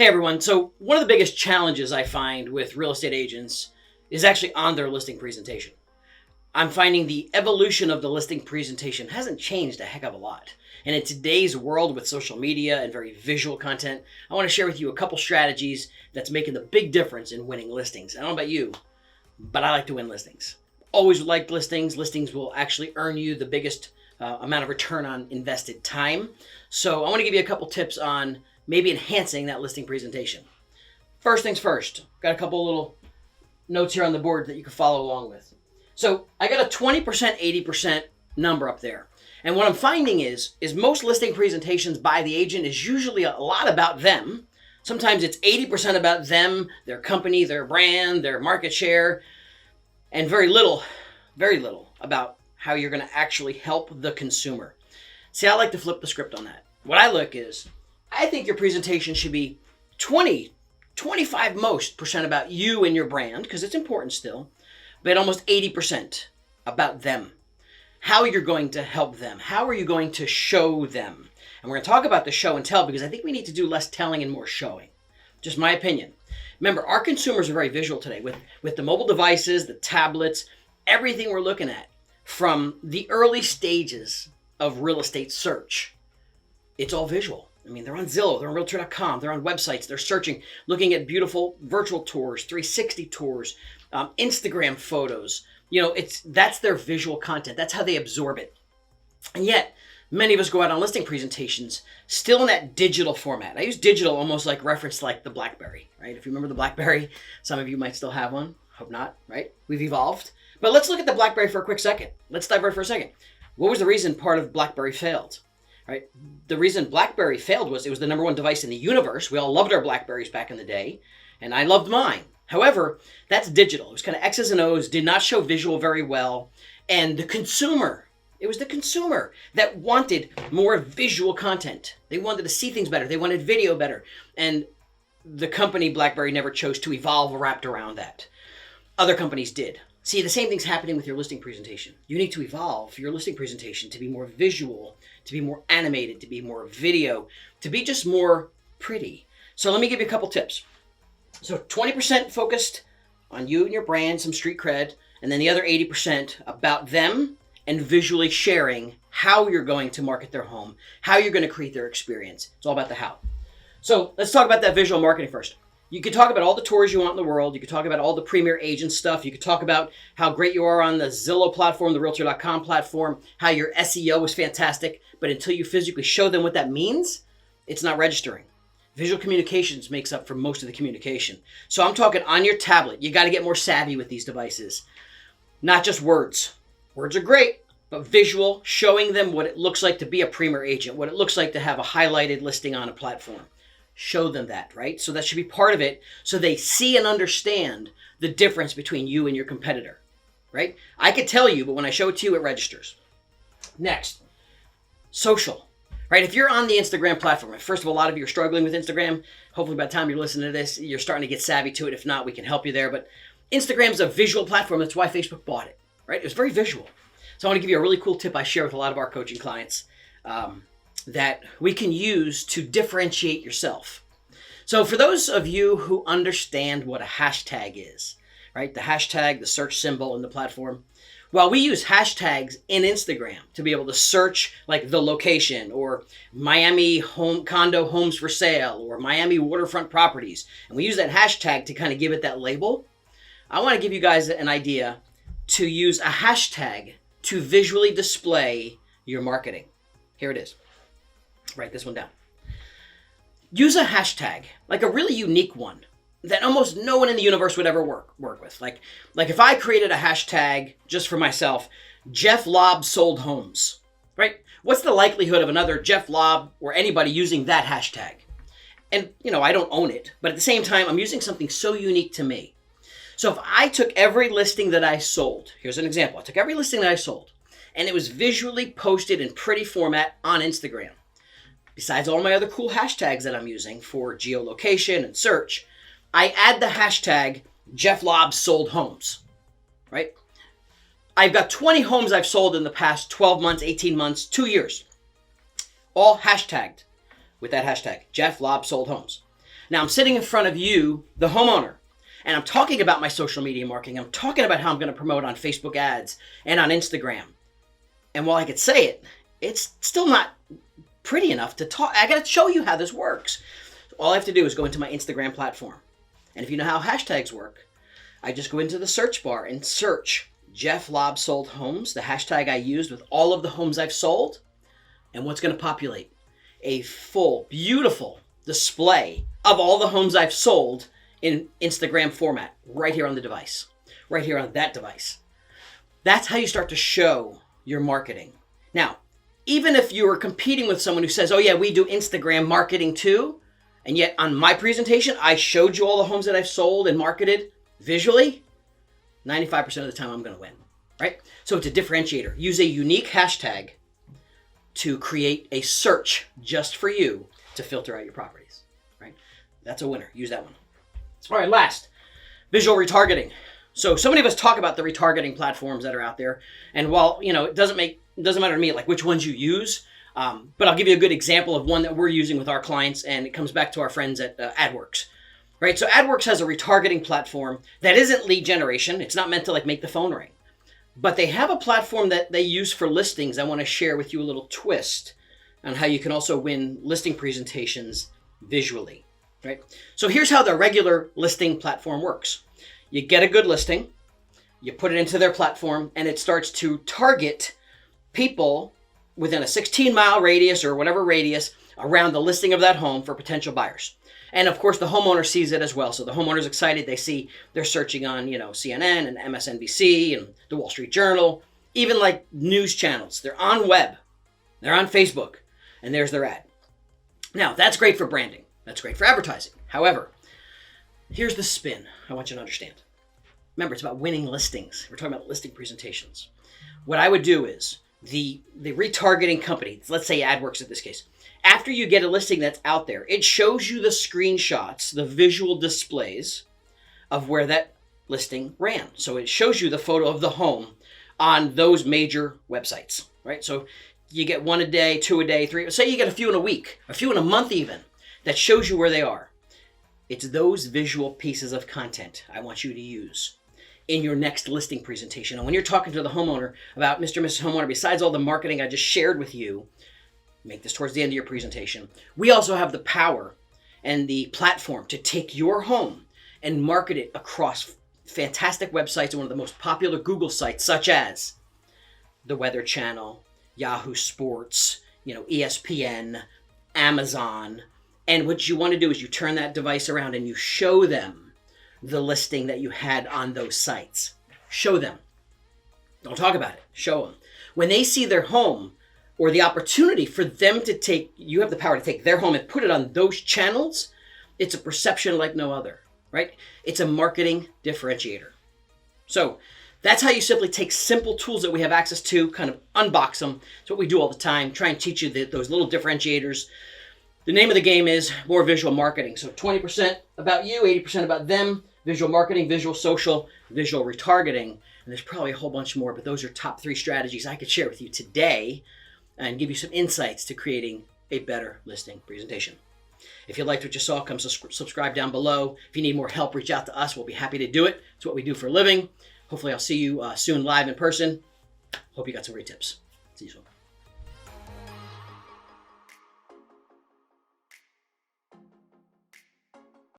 Hey everyone, so one of the biggest challenges I find with real estate agents is actually on their listing presentation. I'm finding the evolution of the listing presentation hasn't changed a heck of a lot. And in today's world with social media and very visual content, I want to share with you a couple strategies that's making the big difference in winning listings. I don't know about you, but I like to win listings. Always like listings. Listings will actually earn you the biggest amount of return on invested time. So I want to give you a couple tips on maybe enhancing that listing presentation. First things first, got a couple little notes here on the board that you can follow along with. So I got a 20%, 80% number up there. And what I'm finding is most listing presentations by the agent is usually a lot about them. Sometimes it's 80% about them, their company, their brand, their market share, and very little about how you're going to actually help the consumer. See, I like to flip the script on that. What I look is, I think your presentation should be 25% about you and your brand, because it's important still, but almost 80% about them. How you're going to help them. How are you going to show them? And we're going to talk about the show and tell, because I think we need to do less telling and more showing. Just my opinion. Remember, our consumers are very visual today with the mobile devices, the tablets, everything we're looking at from the early stages of real estate search. It's all visual. I mean, they're on Zillow, they're on Realtor.com, they're on websites, they're searching, looking at beautiful virtual tours, 360 tours, Instagram photos. You know, that's their visual content. That's how they absorb it. And yet, many of us go out on listing presentations still in that digital format. I use digital almost like reference like the BlackBerry, right? If you remember the BlackBerry, some of you might still have one. Hope not, right? We've evolved. But let's look at the BlackBerry for a quick second. Let's divert for a second. What was the reason part of BlackBerry failed? Right? The reason BlackBerry failed was it was the number one device in the universe. We all loved our BlackBerries back in the day, and I loved mine. However, that's digital. It was kind of X's and O's, did not show visual very well, and it was the consumer that wanted more visual content. They wanted to see things better. They wanted video better, and the company BlackBerry never chose to evolve or wrapped around that. Other companies did. See, the same thing's happening with your listing presentation. You need to evolve your listing presentation to be more visual, to be more animated, to be more video, to be just more pretty. So let me give you a couple tips. So 20% focused on you and your brand, some street cred, and then the other 80% about them and visually sharing how you're going to market their home, how you're going to create their experience. It's all about the how. So let's talk about that visual marketing first. You could talk about all the tours you want in the world. You could talk about all the premier agent stuff. You could talk about how great you are on the Zillow platform, the Realtor.com platform, how your SEO is fantastic. But until you physically show them what that means, it's not registering. Visual communications makes up for most of the communication. So I'm talking on your tablet. You got to get more savvy with these devices. Not just words. Words are great, but visual, showing them what it looks like to be a premier agent, what it looks like to have a highlighted listing on a platform. Show them that, right? So that should be part of it so they see and understand the difference between you and your competitor, right? I could tell you, but when I show it to you, it registers. Next, social, right? If you're on the Instagram platform, first of all, a lot of you are struggling with Instagram. Hopefully by the time you're listening to this, you're starting to get savvy to it. If not, we can help you there. But Instagram's a visual platform. That's why Facebook bought it, right? It was very visual. So I want to give you a really cool tip I share with a lot of our coaching clients. That we can use to differentiate yourself. So for those of you who understand what a hashtag is, right? The hashtag, the search symbol in the platform. Well, we use hashtags in Instagram to be able to search like the location or Miami condo homes for sale or Miami waterfront properties. And we use that hashtag to kind of give it that label. I want to give you guys an idea to use a hashtag to visually display your marketing. Here it is. Write this one down. Use a hashtag, like a really unique one that almost no one in the universe would ever work with. Like if I created a hashtag just for myself, Jeff Lobb sold homes, right? What's the likelihood of another Jeff Lobb or anybody using that hashtag? And, I don't own it, but at the same time, I'm using something so unique to me. So if I took every listing that I sold, here's an example. I took every listing that I sold, and it was visually posted in pretty format on Instagram. Besides all my other cool hashtags that I'm using for geolocation and search, I add the hashtag Jeff Lobb sold homes, right? I've got 20 homes I've sold in the past 12 months, 18 months, 2 years, all hashtagged with that hashtag, Jeff Lobb sold homes. Now I'm sitting in front of you, the homeowner, and I'm talking about my social media marketing. I'm talking about how I'm going to promote on Facebook ads and on Instagram. And while I could say it, it's still not pretty enough to talk. I got to show you how this works. All I have to do is go into my Instagram platform. And if you know how hashtags work, I just go into the search bar and search Jeff Lobb sold homes, the hashtag I used with all of the homes I've sold. And what's going to populate? A full, beautiful display of all the homes I've sold in Instagram format right here on the device, right here on that device. That's how you start to show your marketing. Now, even if you are competing with someone who says, oh yeah, we do Instagram marketing too, and yet on my presentation, I showed you all the homes that I've sold and marketed visually, 95% of the time I'm going to win, right? So it's a differentiator. Use a unique hashtag to create a search just for you to filter out your properties, right? That's a winner. Use that one. All right, last, visual retargeting. So many of us talk about the retargeting platforms that are out there, and while it doesn't matter to me like which ones you use, but I'll give you a good example of one that we're using with our clients, and it comes back to our friends at AdWorks, right? So AdWorks has a retargeting platform that isn't lead generation. It's not meant to like make the phone ring, but they have a platform that they use for listings. I want to share with you a little twist on how you can also win listing presentations visually, right? So here's how the regular listing platform works. You get a good listing, you put it into their platform, and it starts to target people within a 16-mile radius or whatever radius around the listing of that home for potential buyers. And of course, the homeowner sees it as well. So the homeowner's excited. They see they're searching on, CNN and MSNBC and the Wall Street Journal, even like news channels. They're on web, they're on Facebook, and there's their ad. Now, that's great for branding. That's great for advertising. However, here's the spin I want you to understand. Remember, it's about winning listings. We're talking about listing presentations. What I would do is the retargeting company, let's say AdWorks in this case, after you get a listing that's out there, it shows you the screenshots, the visual displays of where that listing ran. So it shows you the photo of the home on those major websites, right? So you get 1 a day, 2 a day, 3, say you get a few in a week, a few in a month even, that shows you where they are. It's those visual pieces of content I want you to use in your next listing presentation. And when you're talking to the homeowner about Mr. and Mrs. Homeowner, besides all the marketing I just shared with you, make this towards the end of your presentation. We also have the power and the platform to take your home and market it across fantastic websites and one of the most popular Google sites, such as the Weather Channel, Yahoo Sports, ESPN, Amazon. And what you want to do is you turn that device around and you show them the listing that you had on those sites. Show them. Don't talk about it. Show them. When they see their home or the opportunity for them to you have the power to take their home and put it on those channels, it's a perception like no other, right? It's a marketing differentiator. So that's how you simply take simple tools that we have access to, kind of unbox them. It's what we do all the time. Try and teach you those little differentiators. The name of the game is more visual marketing. So 20% about you, 80% about them. Visual marketing, visual social, visual retargeting. And there's probably a whole bunch more, but those are top 3 strategies I could share with you today and give you some insights to creating a better listing presentation. If you liked what you saw, come subscribe down below. If you need more help, reach out to us. We'll be happy to do it. It's what we do for a living. Hopefully I'll see you soon live in person. Hope you got some great tips. See you soon.